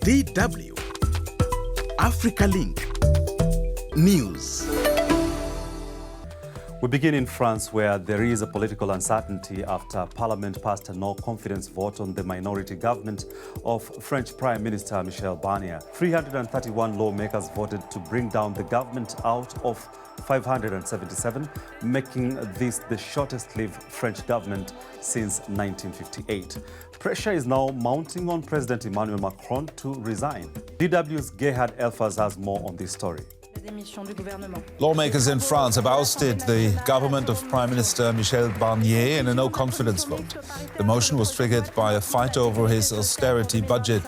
DW AfricaLink News. We begin in France, where there is a political uncertainty after Parliament passed a no-confidence vote on the minority government of French Prime Minister Michel Barnier. 331 lawmakers voted to bring down the government out of 577, making this the shortest-lived French government since 1958. Pressure is now mounting on President Emmanuel Macron to resign. DW's Gerhard Elfers has more on this story. Lawmakers in France have ousted the government of Prime Minister Michel Barnier in a no-confidence vote. The motion was triggered by a fight over his austerity budget.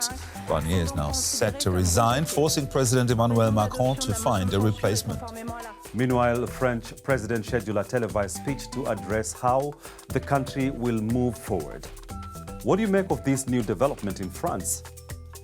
Barnier is now set to resign, forcing President Emmanuel Macron to find a replacement. Meanwhile, the French president scheduled a televised speech to address how the country will move forward. What do you make of this new development in France?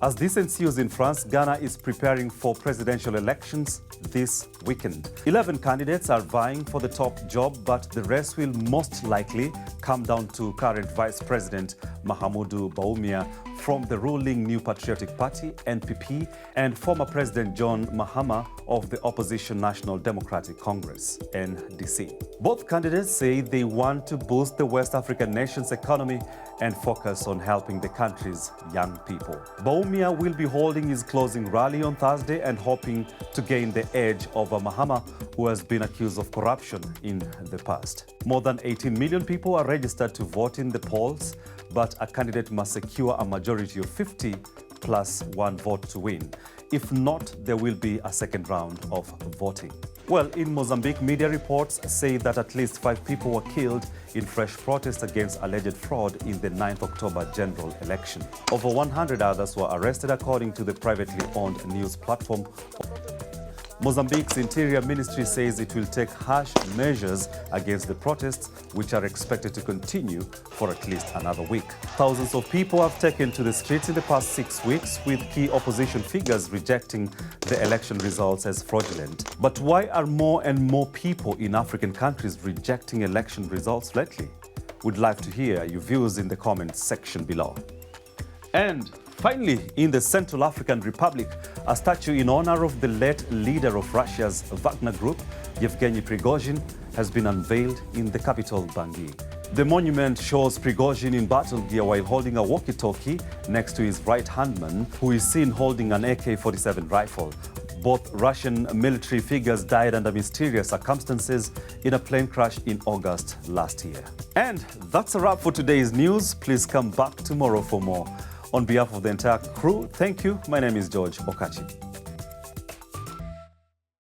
As this ensues in France, Ghana is preparing for presidential elections this weekend. 11 candidates are vying for the top job, but the race will most likely come down to current Vice President Mahamudu Bawumia from the ruling New Patriotic Party, NPP, and former President John Mahama of the opposition National Democratic Congress, NDC. Both candidates say they want to boost the West African nation's economy and focus on helping the country's young people. Bawumia will be holding his closing rally on Thursday and hoping to gain the edge over Mahama, who has been accused of corruption in the past. More than 18 million people are registered to vote in the polls, but a candidate must secure a majority of 50 plus one vote to win. If not, there will be a second round of voting. Well, in Mozambique, media reports say that at least 5 people were killed in fresh protests against alleged fraud in the 9th October general election. Over 100 others were arrested, according to the privately owned news platform. Mozambique's Interior Ministry says it will take harsh measures against the protests, which are expected to continue for at least another week. Thousands of people have taken to the streets in the past 6 weeks, with key opposition figures rejecting the election results as fraudulent. But why are more and more people in African countries rejecting election results lately? We'd like to hear your views in the comments section below. And finally, in the Central African Republic, a statue in honor of the late leader of Russia's Wagner group, Yevgeny Prighozhin, has been unveiled in the capital, Bangui. The monument shows Prighozhin in battle gear while holding a walkie-talkie next to his right-hand man, who is seen holding an AK-47 rifle. Both Russian military figures died under mysterious circumstances in a plane crash in August last year. And that's a wrap for today's news. Please come back tomorrow for more. On behalf of the entire crew, thank you. My name is George Okachi.